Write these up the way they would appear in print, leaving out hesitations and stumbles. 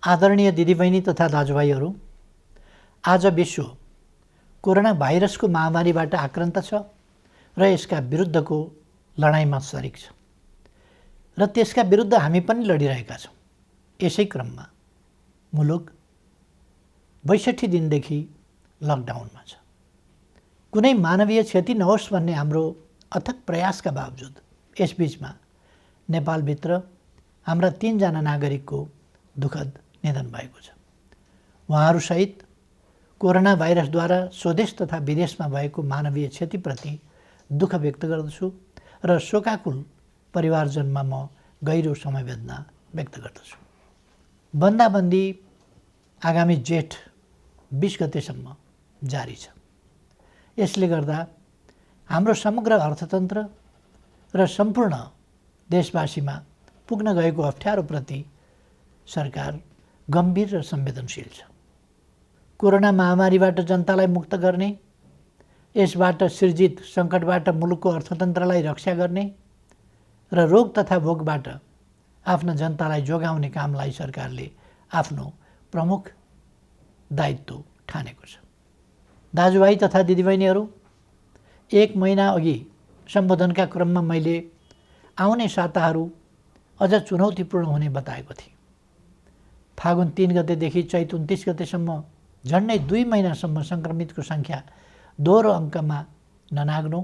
आदरणीय दिदीबहिनी तथा दाजुभाइहरू, आज विश्व कोरोना भाइरसको महामारीबाट आक्रान्त छ र यसका विरुद्धको लडाइँमा सरिक छ र त्यसका विरुद्ध हामी पनि लडिरहेका छौँ। यसै क्रममा मुलुक 62 दिनदेखि लकडाउनमा छ। कुनै मानवीय क्षति नहोस् भन्ने हाम्रो अथक प्रयासका बावजुद यसबीचमा नेपालभित्र हाम्रा 3 जना नागरिकको दुःखद निधन भएको छ। उहाँहरूसहित कोरोना भाइरसद्वारा स्वदेश तथा विदेशमा भएको मानवीय क्षतिप्रति दुःख व्यक्त गर्दछु र शोकाकुल परिवारजनमा म गहिरो समवेदना व्यक्त गर्दछु। बन्दाबन्दी आगामी जेठ 20 गतेसम्म जारी छ। यसले गर्दा हाम्रो समग्र अर्थतन्त्र र सम्पूर्ण देशवासीमा पुग्न गएको अप्ठ्यारोप्रति सरकार गम्भीर र संवेदनशील छ। कोरोना महामारीबाट जनतालाई मुक्त गर्ने, यसबाट सिर्जित सङ्कटबाट मुलुकको अर्थतन्त्रलाई रक्षा गर्ने र रोग तथा भोगबाट आफ्ना जनतालाई जोगाउने कामलाई सरकारले आफ्नो प्रमुख दायित्व ठानेको छ। दाजुभाइ तथा दिदीबहिनीहरू, 1 महिना अघि सम्बोधनका क्रममा मैले आउने साताहरू अझ चुनौतीपूर्ण हुने बताएको थिएँ। फागुन 3 गतेदेखि चैत 29 गतेसम्म झन्डै 2 महिनासम्म सङ्क्रमितको सङ्ख्या दोहोरो अङ्कमा ननाग्नु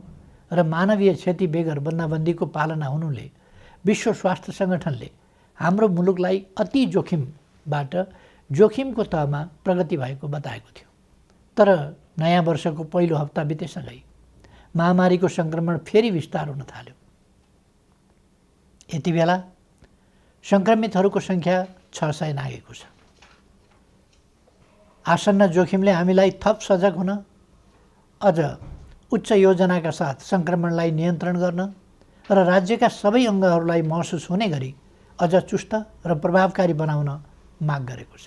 र मानवीय क्षति बेगर बन्दाबन्दीको पालना हुनुले विश्व स्वास्थ्य सङ्गठनले हाम्रो मुलुकलाई अति जोखिमबाट जोखिमको तहमा प्रगति भएको बताएको थियो। तर नयाँ वर्षको पहिलो हप्ता बितेसँगै महामारीको सङ्क्रमण फेरि विस्तार हुन थाल्यो। यति बेला सङ्क्रमितहरूको सङ्ख्या 600 नागेको छ। आसन्न जोखिमले हामीलाई थप सजग हुन, अझ उच्च योजनाका साथ सङ्क्रमणलाई नियन्त्रण गर्न र राज्यका सबै अङ्गहरूलाई महसुस हुने गरी अझ चुस्त र प्रभावकारी बनाउन माग गरेको छ।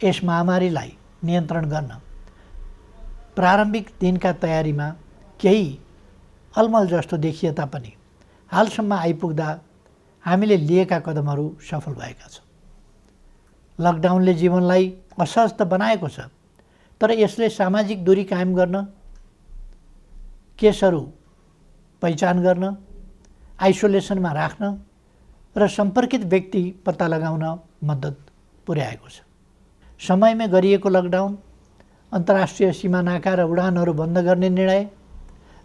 यस महामारीलाई नियन्त्रण गर्न प्रारम्भिक दिनका तयारीमा केही अलमल जस्तो देखिए तापनि हालसम्म आइपुग्दा हामीले लिएका कदमहरू सफल भएका छन्। लकडाउनले जीवनलाई असहज त बनाएको छ, तर यसले सामाजिक दूरी कायम गर्न, केसहरू पहिचान गर्न, आइसोलेसनमा राख्न र सम्पर्कित व्यक्ति पत्ता लगाउन मद्दत पुर्याएको छ। समयमै गरिएको लकडाउन, अन्तर्राष्ट्रिय सीमा नाका र उडानहरू बन्द गर्ने निर्णय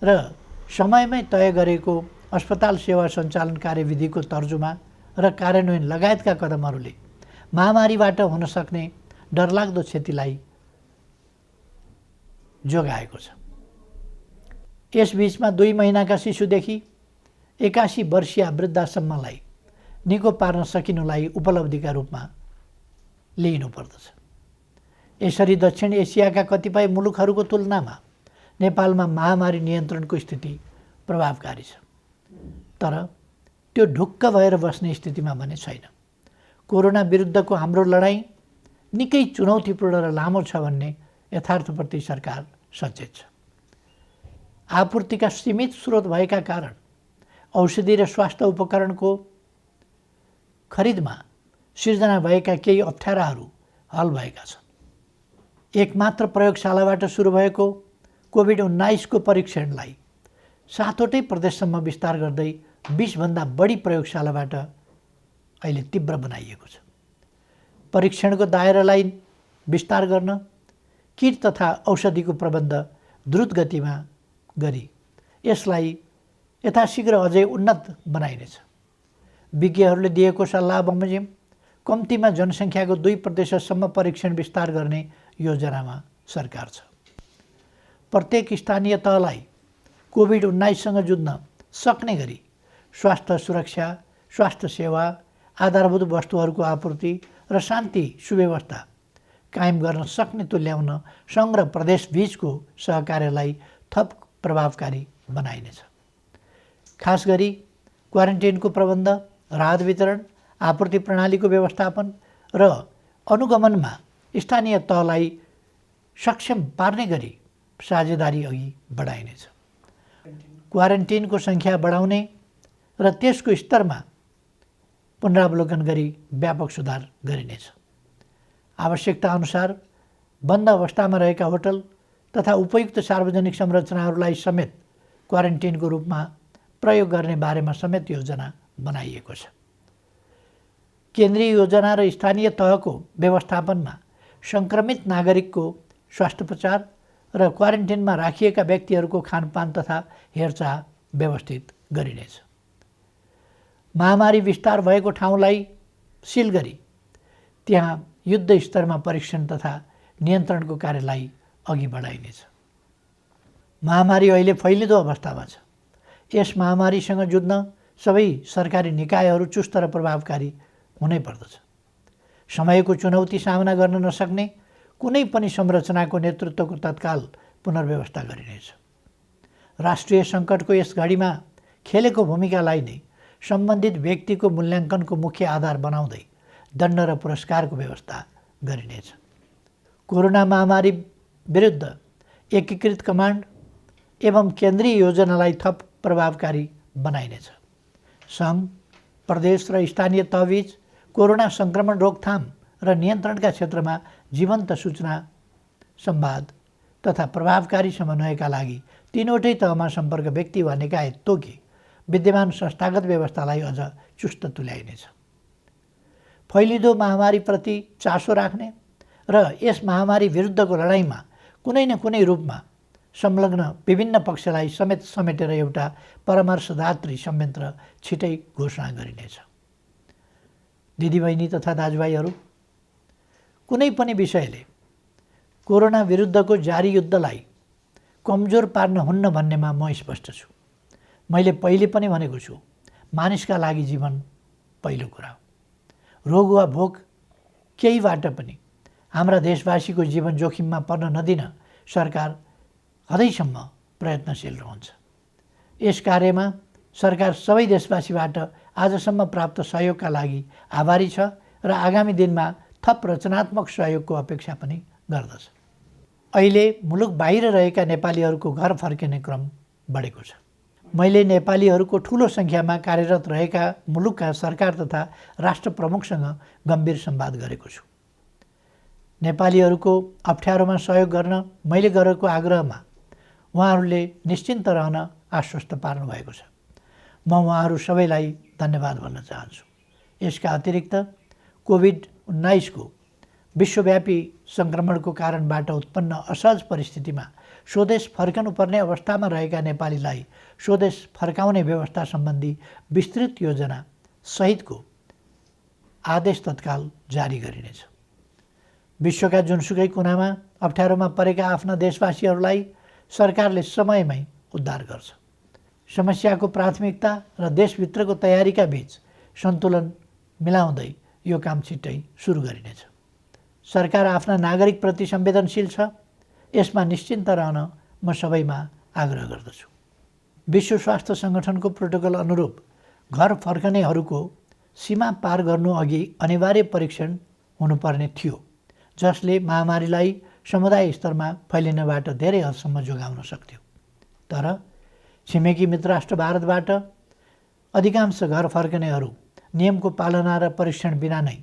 र समयमै तय गरेको अस्पताल सेवा सञ्चालन कार्यविधिको तर्जुमा र कार्यान्वयन लगायतका कदमहरूले महामारीबाट हुन सक्ने डरलाग्दो क्षतिलाई जोगाएको छ। यसबीचमा 2 महिनाका शिशुदेखि 81 वर्षीय वृद्धासम्मलाई निको पार्न सकिनुलाई उपलब्धिका रूपमा लिइनुपर्दछ। यसरी दक्षिण एसियाका कतिपय मुलुकहरूको तुलनामा नेपालमा महामारी नियन्त्रणको स्थिति प्रभावकारी छ, तर त्यो ढुक्क भएर बस्ने स्थितिमा भने छैन। कोरोना विरुद्धको हाम्रो लडाईँ निकै चुनौतीपूर्ण र लामो छ भन्ने यथार्थप्रति सरकार सचेत छ। आपूर्तिका सीमित स्रोत भएका कारण औषधि र स्वास्थ्य उपकरणको खरिदमा सिर्जना भएका केही अप्ठ्याराहरू हल भएका छन्। एकमात्र प्रयोगशालाबाट सुरु भएको कोभिड-19 को परीक्षणलाई 7वटै प्रदेशसम्म विस्तार गर्दै 20 भन्दा बढी प्रयोगशालाबाट अहिले तीव्र बनाइएको छ। परीक्षणको दायरालाई विस्तार गर्न किट तथा औषधिको प्रबन्ध द्रुत गतिमा गरी यसलाई यथाशीघ्र अझै उन्नत बनाइनेछ। विज्ञहरूले दिएको सल्लाह बमोजिम कम्तीमा जनसङ्ख्याको 2% परीक्षण विस्तार गर्ने योजनामा सरकार छ। प्रत्येक स्थानीय तहलाई कोभिड-19सँग जुझ्न सक्ने गरी स्वास्थ्य सुरक्षा, स्वास्थ्य सेवा, आधारभूत वस्तुहरूको आपूर्ति र शान्ति सुव्यवस्था कायम गर्न सक्ने तुल्याउन सङ्घ र प्रदेश बीचको सहकार्यलाई थप प्रभावकारी बनाइनेछ। खास गरी क्वारेन्टाइनको प्रबन्ध, राहत वितरण, आपूर्ति प्रणालीको व्यवस्थापन र अनुगमनमा स्थानीय तहलाई सक्षम पार्ने गरी साझेदारी अघि बढाइनेछ। क्वारेन्टाइनको सङ्ख्या बढाउने र त्यसको स्तरमा पुनरावलोकन गरी व्यापक सुधार गरिनेछ। आवश्यकता अनुसार बन्द अवस्थामा रहेका होटल तथा उपयुक्त सार्वजनिक संरचनाहरूलाई समेत क्वारेन्टिनको रूपमा प्रयोग गर्ने बारेमा समेत योजना बनाइएको छ। केन्द्रीय योजना र स्थानीय तहको व्यवस्थापनमा सङ्क्रमित नागरिकको स्वास्थ्योपचार र क्वारेन्टिनमा राखिएका व्यक्तिहरूको खानपान तथा हेरचाह व्यवस्थित गरिनेछ। महामारी विस्तार भएको ठाउँलाई सिल गरी त्यहाँ युद्ध स्तरमा परीक्षण तथा नियन्त्रणको कार्यलाई अघि बढाइनेछ। महामारी अहिले फैलिँदो अवस्थामा छ। यस महामारीसँग जुझ्न सबै सरकारी निकायहरू चुस्त र प्रभावकारी हुनै पर्दछ। समयको चुनौती सामना गर्न नसक्ने कुनै पनि संरचनाको नेतृत्वको तत्काल पुनर्व्यवस्था गरिनेछ। राष्ट्रिय सङ्कटको यस घडीमा खेलेको भूमिकालाई नै सम्बन्धित व्यक्तिको मूल्याङ्कनको मुख्य आधार बनाउँदै दण्ड र पुरस्कारको व्यवस्था गरिनेछ। कोरोना महामारी विरुद्ध एकीकृत कमान्ड एवं केन्द्रीय योजनालाई थप प्रभावकारी बनाइनेछ। सङ्घ, प्रदेश र स्थानीय तहबीच कोरोना सङ्क्रमण रोकथाम र नियन्त्रणका क्षेत्रमा जीवन्त सूचना संवाद तथा प्रभावकारी समन्वयका लागि तीनवटै तहमा सम्पर्क व्यक्ति वा निकाय तोकी विद्यमान संस्थागत व्यवस्थालाई अझ चुस्त तुल्याइनेछ। फैलिँदो महामारीप्रति चासो राख्ने र यस महामारी विरुद्धको लडाइँमा कुनै न कुनै रूपमा संलग्न विभिन्न पक्षलाई समेटेर एउटा परामर्शदात्री संयन्त्र छिटै घोषणा गरिनेछ। दिदीबहिनी तथा दाजुभाइहरू, कुनै पनि विषयले कोरोना विरुद्धको जारी युद्धलाई कमजोर पार्न हुन्न भन्नेमा म स्पष्ट छु। मैले पहिले पनि भनेको छु, मानिसका लागि जीवन पहिलो कुरा हो। रोग वा भोग केहीबाट पनि हाम्रा देशवासीको जीवन जोखिममा पर्न नदिन सरकार हदैसम्म प्रयत्नशील रहन्छ। यस कार्यमा सरकार सबै देशवासीबाट आजसम्म प्राप्त सहयोगका लागि आभारी छ र आगामी दिनमा थप रचनात्मक सहयोगको अपेक्षा पनि गर्दछ। अहिले मुलुक बाहिर रहेका नेपालीहरूको घर फर्किने क्रम बढेको छ। मैले नेपालीहरूको ठुलो सङ्ख्यामा कार्यरत रहेका मुलुकका सरकार तथा राष्ट्र प्रमुखसँग गम्भीर संवाद गरेको छु। नेपालीहरूको अप्ठ्यारोमा सहयोग गर्न मैले गरेको आग्रहमा उहाँहरूले निश्चिन्त रहन आश्वस्त पार्नु भएको छ। म उहाँहरू सबैलाई धन्यवाद भन्न चाहन्छु। यसका अतिरिक्त कोभिड-19 को विश्वव्यापी सङ्क्रमणको कारणबाट उत्पन्न असहज परिस्थितिमा स्वदेश फर्कनुपर्ने अवस्थामा रहेका नेपालीलाई स्वदेश फर्काउने व्यवस्था सम्बन्धी विस्तृत योजना सहितको आदेश तत्काल जारी गरिनेछ। विश्वका जुनसुकै कुनामा अप्ठ्यारोमा परेका आफ्ना देशवासीहरूलाई सरकारले समयमै उद्धार गर्छ। समस्याको प्राथमिकता र देशभित्रको तयारीका बीच सन्तुलन मिलाउँदै यो काम छिट्टै सुरु गरिनेछ। सरकार आफ्ना नागरिकप्रति संवेदनशील छ, यसमा निश्चिन्त रहन म सबैमा आग्रह गर्दछु। विश्व स्वास्थ्य सङ्गठनको प्रोटोकल अनुरूप घर फर्कनेहरूको सीमा पार गर्नु अघि अनिवार्य परीक्षण हुनुपर्ने थियो, जसले महामारीलाई समुदाय स्तरमा फैलिनबाट धेरै हदसम्म जोगाउन सक्थ्यो। तर छिमेकी मित्र राष्ट्र भारतबाट अधिकांश घर फर्कनेहरू नियमको पालना र परीक्षण बिना नै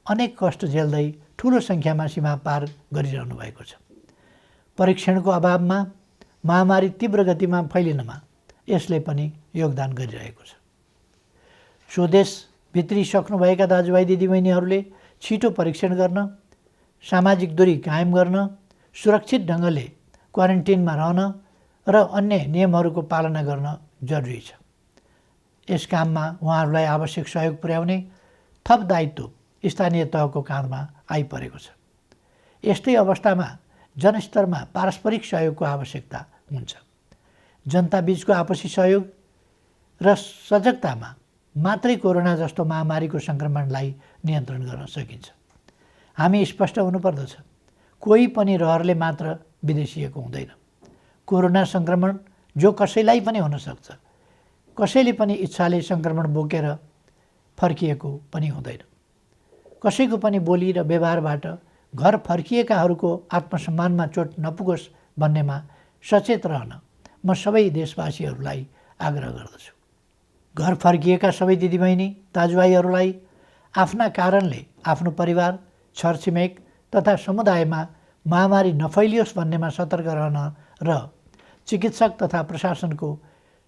अनेक कष्ट झेल्दै ठुलो सङ्ख्यामा सीमा पार गरिरहनु भएको छ। परीक्षणको अभावमा महामारी तीव्र गतिमा फैलिनमा यसले पनि योगदान गरिरहेको छ। स्वदेश भित्रिसक्नुभएका दाजुभाइ दिदीबहिनीहरूले छिटो परीक्षण गर्न, सामाजिक दूरी कायम गर्न, सुरक्षित ढङ्गले क्वारेन्टिनमा रहन र अन्य नियमहरूको पालना गर्न जरुरी छ। यस काममा उहाँहरूलाई आवश्यक सहयोग पुर्याउने थप दायित्व स्थानीय तहको काँधमा आइपरेको छ। यस्तै अवस्थामा जनस्तरमा पारस्परिक सहयोगको आवश्यकता हुन्छ। जनताबीचको आपसी सहयोग र सजगतामा मात्रै कोरोना जस्तो महामारीको सङ्क्रमणलाई नियन्त्रण गर्न सकिन्छ। हामी स्पष्ट हुनुपर्दछ, कोही पनि रहरले मात्र विदेशिएको हुँदैन। कोरोना सङ्क्रमण जो कसैलाई पनि हुनसक्छ, कसैले पनि इच्छाले सङ्क्रमण बोकेर फर्किएको पनि हुँदैन। कसैको पनि बोली र व्यवहारबाट घर फर्किएकाहरूको आत्मसम्मानमा चोट नपुगोस् भन्नेमा सचेत रहन म सबै देशवासीहरूलाई आग्रह गर्दछु। घर फर्किएका सबै दिदीबहिनी दाजुभाइहरूलाई आफ्ना कारणले आफ्नो परिवार, छरछिमेक तथा समुदायमा महामारी नफैलियोस् भन्नेमा सतर्क रहन र चिकित्सक तथा प्रशासनको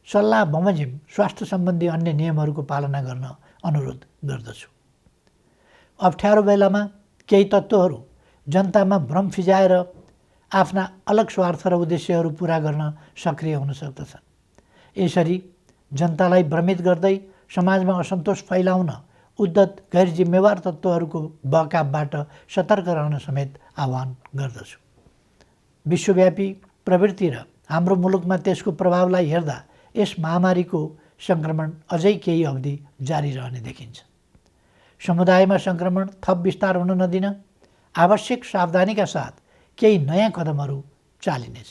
सल्लाह बमोजिम स्वास्थ्य सम्बन्धी अन्य नियमहरूको पालना गर्न अनुरोध गर्दछु। अप्ठ्यारो बेलामा केही तत्त्वहरू जनतामा भ्रम फिजाएर आफ्ना अलग स्वार्थ र उद्देश्यहरू पुरा गर्न सक्रिय हुन सक्दछन्। यसरी जनतालाई भ्रमित गर्दै समाजमा असन्तोष फैलाउन उद्धत गैर जिम्मेवार तत्त्वहरूको बहकावबाट सतर्क रहन समेत आह्वान गर्दछु। विश्वव्यापी प्रवृत्ति र हाम्रो मुलुकमा त्यसको प्रभावलाई हेर्दा यस महामारीको सङ्क्रमण अझै केही अवधि जारी रहने देखिन्छ। समुदायमा सङ्क्रमण थप विस्तार हुन नदिन आवश्यक सावधानीका साथ केही नयाँ कदमहरू चालिनेछ।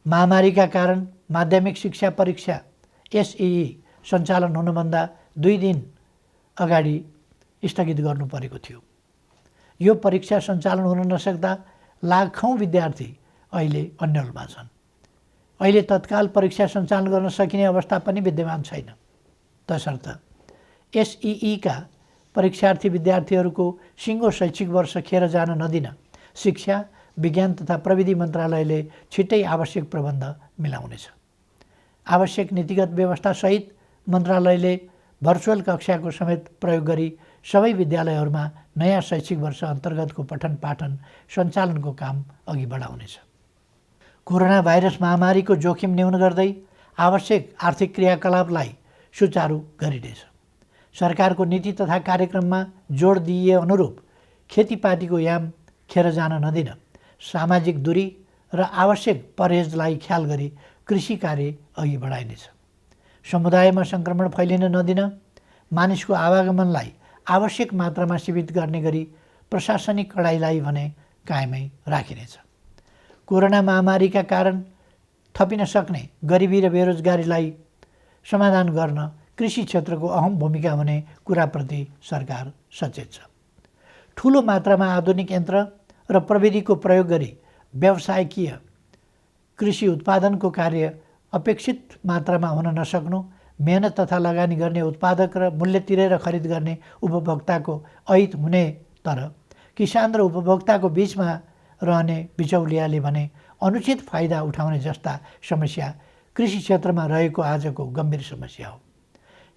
महामारीका कारण माध्यमिक शिक्षा परीक्षा एसईई सञ्चालन हुनुभन्दा 2 दिन अगाडि स्थगित गर्नु परेको थियो। यो परीक्षा सञ्चालन हुन नसक्दा लाखौँ विद्यार्थी अहिले अन्यलमा छन्। अहिले तत्काल परीक्षा सञ्चालन गर्न सकिने अवस्था पनि विद्यमान छैन। तसर्थ एसईईका परीक्षार्थी विद्यार्थीहरूको सिङ्गो शैक्षिक वर्ष खेर जान नदिन शिक्षा, विज्ञान तथा प्रविधि मन्त्रालयले छिट्टै आवश्यक प्रबन्ध मिलाउनेछ। आवश्यक नीतिगत व्यवस्थासहित मन्त्रालयले भर्चुअल कक्षाको समेत प्रयोग गरी सबै विद्यालयहरूमा नयाँ शैक्षिक वर्ष अन्तर्गतको पठन पाठन सञ्चालनको काम अघि बढाउनेछ। कोरोना भाइरस महामारीको जोखिम न्यून गर्दै आवश्यक आर्थिक क्रियाकलापलाई सुचारू गरिनेछ। सरकारको नीति तथा कार्यक्रममा जोड दिइए अनुरूप खेतीपातीको याम खेर जान नदिन सामाजिक दूरी र आवश्यक परहेजलाई ख्याल गरी कृषि कार्य अघि बढाइनेछ। समुदायमा सङ्क्रमण फैलिन नदिन मानिसको आवागमनलाई आवश्यक मात्रामा सीमित गर्ने गरी प्रशासनिक कडाइलाई भने कायमै राखिनेछ। कोरोना महामारीका कारण थपिन सक्ने गरिबी र बेरोजगारीलाई समाधान गर्न कृषि क्षेत्रको अहम भूमिका हुने कुराप्रति सरकार सचेत छ। ठुलो मात्रामा आधुनिक यन्त्र र प्रविधिको प्रयोग गरी व्यावसायिकीय कृषि उत्पादनको कार्य अपेक्षित मात्रामा हुन नसक्नु, मेहनत तथा लगानी गर्ने उत्पादक र मूल्य तिरेर खरिद गर्ने उपभोक्ताको अहित हुने, तर किसान र उपभोक्ताको बीचमा रहने बिचौलियाले भने अनुचित फाइदा उठाउने जस्ता समस्या कृषि क्षेत्रमा रहेको आजको गम्भीर समस्या हो।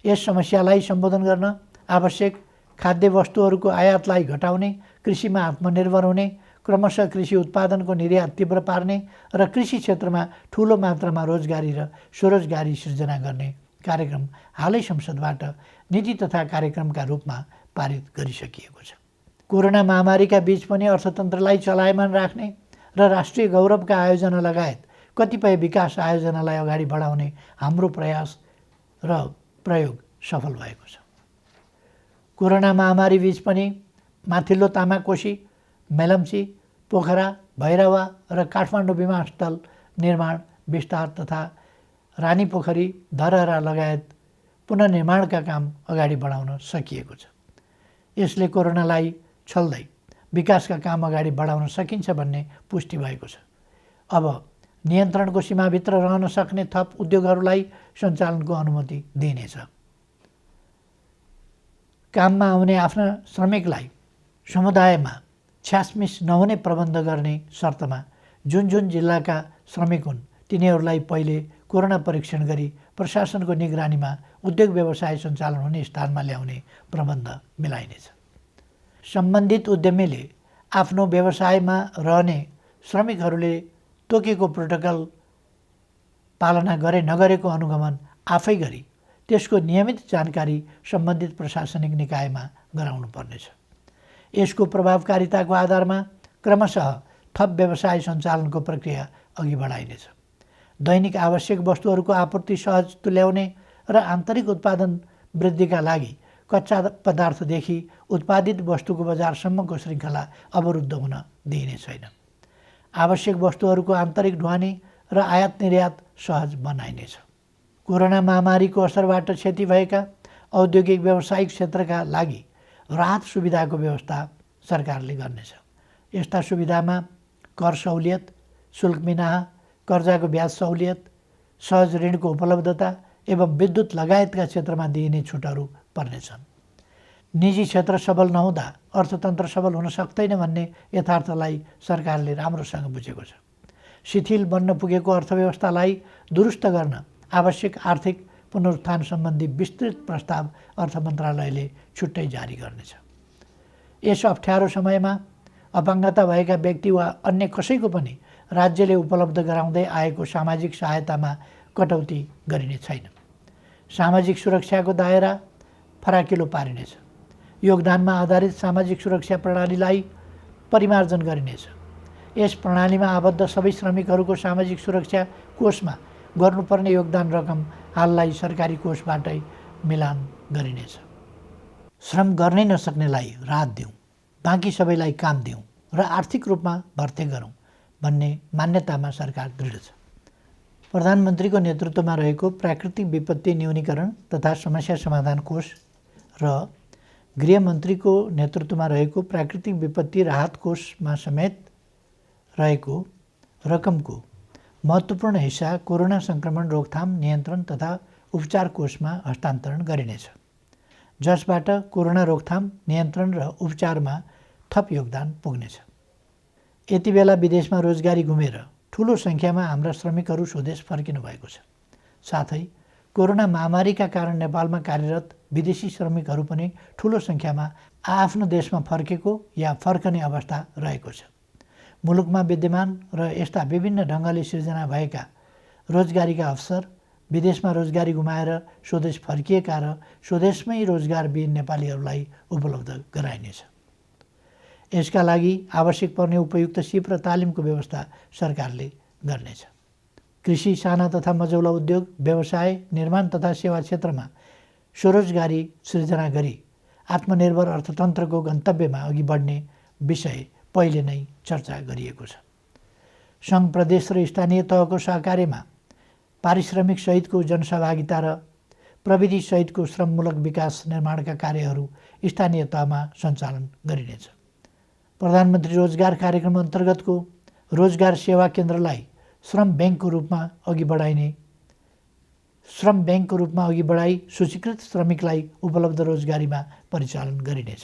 यस समस्यालाई सम्बोधन गर्न आवश्यक खाद्य वस्तुहरूको आयातलाई घटाउने, कृषिमा आत्मनिर्भर हुने, क्रमशः कृषि उत्पादनको निर्यात तीव्र पार्ने र कृषि क्षेत्रमा ठुलो मात्रामा रोजगारी र स्वरोजगारी सृजना गर्ने कार्यक्रम हालै संसदबाट नीति तथा कार्यक्रमका रूपमा पारित गरिसकिएको छ। कोरोना महामारीका बीच पनि अर्थतन्त्रलाई चलायमान राख्ने र राष्ट्रिय गौरवका आयोजना लगायत कतिपय विकास आयोजनालाई अगाडि बढाउने हाम्रो प्रयास र प्रयोग सफल भएको छ। कोरोना महामारी बीच पनि माथिल्लो तामाकोशी, मेलम्ची, पोखरा, भैरवा र काठमाडौँ विमानस्थल निर्माण विस्तार तथा रानीपोखरी, धरहरा लगायत पुनर्निर्माणका काम अगाडि बढाउन सकिएको छ। यसले कोरोनालाई छल्दै विकासका काम अगाडि बढाउन सकिन्छ भन्ने पुष्टि भएको छ। अब नियन्त्रणको सीमाभित्र रहन सक्ने थप उद्योगहरूलाई सञ्चालनको अनुमति दिइनेछ। काममा आउने आफ्ना श्रमिकलाई समुदायमा छ्यासमिस नहुने प्रबन्ध गर्ने शर्तमा जुन जुन जिल्लाका श्रमिक हुन् तिनीहरूलाई पहिले कोरोना परीक्षण गरी प्रशासनको निगरानीमा उद्योग व्यवसाय सञ्चालन हुने स्थानमा ल्याउने प्रबन्ध मिलाइनेछ। सम्बन्धित उद्यमीले आफ्नो व्यवसायमा रहने श्रमिकहरूले तोकेको प्रोटोकल पालना गरे नगरेको अनुगमन आफै गरी त्यसको नियमित जानकारी सम्बन्धित प्रशासनिक निकायमा गराउनु पर्नेछ। यसको प्रभावकारिताको आधारमा क्रमशः थप व्यवसाय सञ्चालनको प्रक्रिया अघि बढाइनेछ। दैनिक आवश्यक वस्तुहरूको आपूर्ति सहज तुल्याउने र आन्तरिक उत्पादन वृद्धिका लागि कच्चा पदार्थदेखि उत्पादित वस्तुको बजारसम्मको श्रृङ्खला अवरुद्ध हुन दिइने छैन। आवश्यक वस्तुहरूको आन्तरिक ढुवानी र आयात निर्यात सहज बनाइनेछ। कोरोना महामारीको असरबाट क्षति भएका औद्योगिक व्यावसायिक क्षेत्रका लागि राहत सुविधाको व्यवस्था सरकारले गर्नेछ। यस्ता सुविधामा कर सहुलियत, शुल्क मिनाहा, कर्जाको ब्याज सहुलियत, सहज ऋणको उपलब्धता, एवं विद्युत लगायतका क्षेत्रमा दिइने छुटहरू पर्नेछन्। निजी क्षेत्र सबल नहुँदा अर्थतन्त्र सबल हुन सक्दैन भन्ने यथार्थलाई सरकारले राम्रोसँग बुझेको छ। शिथिल बन्न पुगेको अर्थव्यवस्थालाई दुरुस्त गर्न आवश्यक आर्थिक पुनरुत्थान सम्बन्धी विस्तृत प्रस्ताव अर्थ मन्त्रालयले छुट्टै जारी गर्नेछ। यस अप्ठ्यारो समयमा अपाङ्गता भएका व्यक्ति वा अन्य कसैको पनि राज्यले उपलब्ध गराउँदै आएको सामाजिक सहायतामा कटौती गरिने छैन। सामाजिक सुरक्षाको दायरा फराकिलो पारिनेछ। योगदानमा आधारित सामाजिक सुरक्षा प्रणालीलाई परिमार्जन गरिनेछ। यस प्रणालीमा आबद्ध सबै श्रमिकहरूको सामाजिक सुरक्षा कोषमा गर्नुपर्ने योगदान रकम हाललाई सरकारी कोषबाटै मिलान गरिनेछ। श्रम गर्नै नसक्नेलाई राहत दिउँ, बाँकी सबैलाई काम दिउँ र आर्थिक रूपमा भर्ते गरौँ भन्ने मान्यतामा सरकार दृढ छ। प्रधानमन्त्रीको नेतृत्वमा रहेको प्राकृतिक विपत्ति न्यूनीकरण तथा समस्या समाधान कोष र गृहमन्त्रीको नेतृत्वमा रहेको प्राकृतिक विपत्ति राहत कोषमा समेत रहेको रकमको महत्त्वपूर्ण हिस्सा कोरोना सङ्क्रमण रोकथाम नियन्त्रण तथा उपचार कोषमा हस्तान्तरण गरिनेछ, जसबाट कोरोना रोकथाम नियन्त्रण र उपचारमा थप योगदान पुग्नेछ। यति बेला विदेशमा रोजगारी गुमेर ठुलो सङ्ख्यामा हाम्रा श्रमिकहरू स्वदेश फर्किनु भएको छ। साथै कोरोना महामारीका कारण नेपालमा कार्यरत विदेशी श्रमिकहरू पनि ठुलो सङ्ख्यामा आफ्नो देशमा फर्केको या फर्कने अवस्था रहेको छ। मुलुकमा विद्यमान र यस्ता विभिन्न ढङ्गले सिर्जना भएका रोजगारीका अवसर, विदेशमा रोजगारी गुमाएर स्वदेश फर्किएका र स्वदेशमै रोजगारविहीन नेपालीहरूलाई उपलब्ध गराइनेछ। यसका लागि आवश्यक पर्ने उपयुक्त सिप र तालिमको व्यवस्था सरकारले गर्नेछ। कृषि, साना तथा मझौला उद्योग, व्यवसाय, निर्माण तथा सेवा क्षेत्रमा स्वरोजगारी सृजना गरी आत्मनिर्भर अर्थतन्त्रको गन्तव्यमा अघि बढ्ने विषय पहिले नै चर्चा गरिएको छ। सङ्घ, प्रदेश र स्थानीय तहको सहकार्यमा पारिश्रमिक सहितको जनसहभागिता र प्रविधि सहितको श्रममूलक विकास निर्माणका कार्यहरू स्थानीय तहमा सञ्चालन गरिनेछ। प्रधानमन्त्री रोजगार कार्यक्रम अन्तर्गतको रोजगार सेवा केन्द्रलाई श्रम ब्याङ्कको रूपमा अघि बढाई सूचीकृत श्रमिकलाई उपलब्ध रोजगारीमा परिचालन गरिनेछ।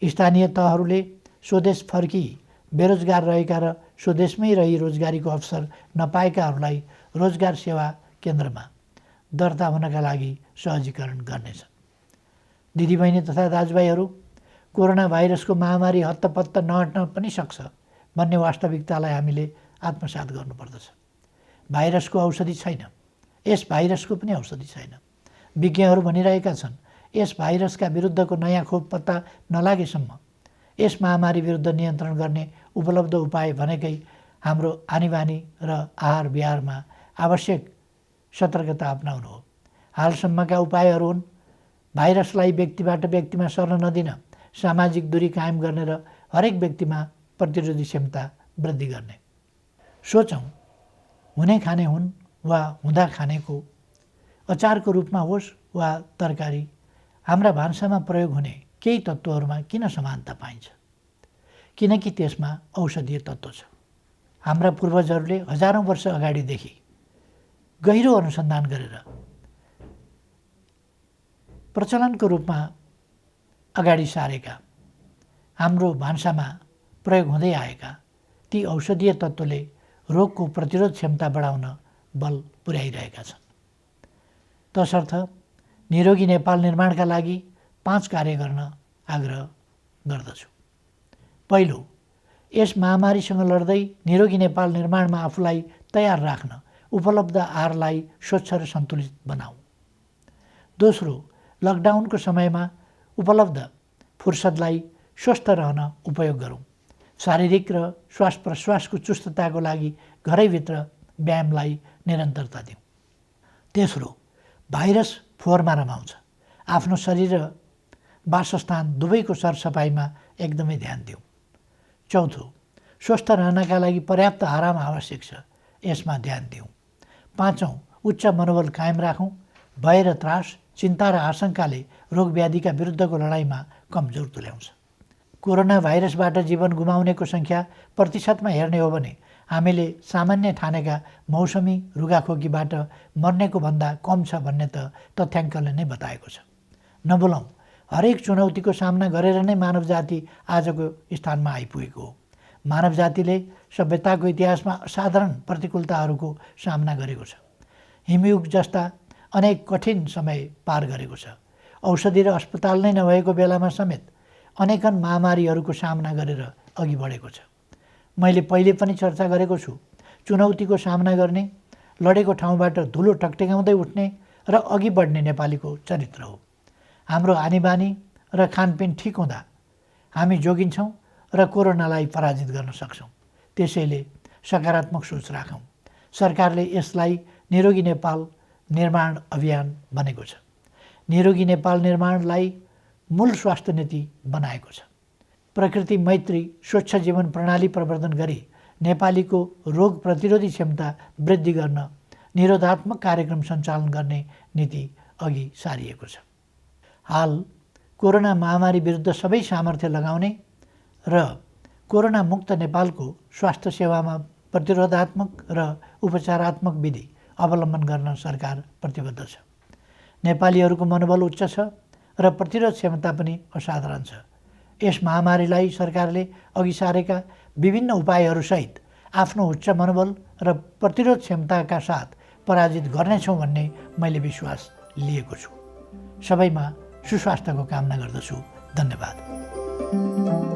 स्थानीय तहहरूले स्वदेश फर्की बेरोजगार रहेका र स्वदेशमै रही रोजगारीको अवसर नपाएकाहरूलाई रोजगार सेवा केन्द्रमा दर्ता हुनका लागि सहजीकरण गर्नेछ। दिदीबहिनी तथा दाजुभाइहरू, कोरोना भाइरसको महामारी हत्तपत्त नहट्न पनि सक्छ भन्ने वास्तविकतालाई हामीले आत्मसात गर्नुपर्दछ। भाइरसको औषधि छैन, यस भाइरसको पनि औषधि छैन। विज्ञहरू भनिरहेका छन्, यस भाइरसका विरुद्धको नयाँ खोप पत्ता नलागेसम्म यस महामारी विरुद्ध नियन्त्रण गर्ने उपलब्ध उपाय भनेकै हाम्रो आनीबानी र आहार विहारमा आवश्यक सतर्कता अपनाउनु हो। हालसम्मका उपायहरू हुन् भाइरसलाई व्यक्तिबाट व्यक्तिमा सर्न नदिन, सामाजिक दूरी कायम गर्ने र हरेक व्यक्तिमा प्रतिरोधी क्षमता वृद्धि गर्ने। सोचौँ, हुने खाने हुन् वा हुँदा खानेको अचारको रूपमा होस् वा तरकारी, हाम्रा भान्सामा प्रयोग हुने केही तत्त्वहरूमा किन समानता पाइन्छ? किनकि त्यसमा औषधीय तत्त्व छ। हाम्रा पूर्वजहरूले हजारौँ वर्ष अगाडिदेखि गहिरो अनुसन्धान गरेर प्रचलनको रूपमा अगाडि सारेका, हाम्रो भान्सामा प्रयोग हुँदै आएका ती औषधीय तत्त्वले रोगको प्रतिरोध क्षमता बढाउन बल पुर्याइरहेका छन्। तसर्थ निरोगी नेपाल निर्माणका लागि 5 कार्य गर्न आग्रह गर्दछु। पहिलो, यस महामारीसँग लड्दै निरोगी नेपाल निर्माणमा आफूलाई तयार राख्न उपलब्ध आहारलाई स्वच्छ र सन्तुलित बनाऊ। दोस्रो, लकडाउनको समयमा उपलब्ध फुर्सदलाई स्वस्थ रहन उपयोग गरौँ। शारीरिक र श्वास प्रश्वासको चुस्तताको लागि घरैभित्र व्यायामलाई निरन्तरता दिउँ। तेस्रो, भाइरस फोहोरमा रमाउँछ। आफ्नो शरीर र वासस्थान दुवैको सरसफाइमा एकदमै ध्यान दिउँ। चौथो, स्वस्थ रहनका लागि पर्याप्त आराम आवश्यक छ, यसमा ध्यान दिउँ। पाँचौँ, उच्च मनोबल कायम राखौँ। भय र त्रास, चिन्ता र आशंकाले रोगव्याधिका विरुद्धको लडाइँमा कमजोर तुल्याउँछ। कोरोना भाइरसबाट जीवन गुमाउनेको सङ्ख्या प्रतिशतमा हेर्ने हो भने हामीले सामान्य ठानेका मौसमी रुगाखोकीबाट मर्नेको भन्दा कम छ भन्ने त तथ्याङ्कले नै बताएको छ। नबोलौँ, हरेक चुनौतीको सामना गरेर नै मानव जाति आजको स्थानमा आइपुगेको हो। मानव जातिले सभ्यताको इतिहासमा असाधारण प्रतिकूलताहरूको सामना गरेको छ। हिमयुग जस्ता अनेक कठिन समय पार गरेको छ। औषधि र अस्पताल नै नभएको बेलामा समेत अनेकन महामारीहरूको सामना गरेर अघि बढेको छ। मैले पहिले पनि चर्चा गरेको छु, चुनौतीको सामना गर्ने, लडेको ठाउँबाट धुलो टकटकाउँदै उठ्ने र अघि बढ्ने नेपालीको चरित्र हो। हाम्रो आनीबानी र खानपिन ठिक हुँदा हामी जोगिन्छौँ र कोरोनालाई पराजित गर्न सक्छौँ। त्यसैले सकारात्मक सोच राखौँ। सरकारले यसलाई निरोगी नेपाल निर्माण अभियान भनेको छ। निरोगी नेपाल निर्माणलाई मूल स्वास्थ्य नीति बनाएको छ। प्रकृति मैत्री स्वच्छ जीवन प्रणाली प्रवर्धन गरी नेपालीको रोग प्रतिरोधी क्षमता वृद्धि गर्न निरोधात्मक कार्यक्रम सञ्चालन गर्ने नीति अघि सारिएको छ। हाल कोरोना महामारी विरुद्ध सबै सामर्थ्य लगाउने र कोरोना मुक्त नेपालको स्वास्थ्य सेवामा प्रतिरोधात्मक र उपचारात्मक विधि अवलम्बन गर्न सरकार प्रतिबद्ध छ। नेपालीहरूको मनोबल उच्च छ र प्रतिरोध क्षमता पनि असाधारण छ। यस महामारीलाई सरकारले अघि सारेका विभिन्न उपायहरूसहित आफ्नो उच्च मनोबल र प्रतिरोध क्षमताका साथ पराजित गर्नेछौँ भन्ने मैले विश्वास लिएको छु। सबैमा सुस्वास्थ्यको कामना गर्दछु। धन्यवाद।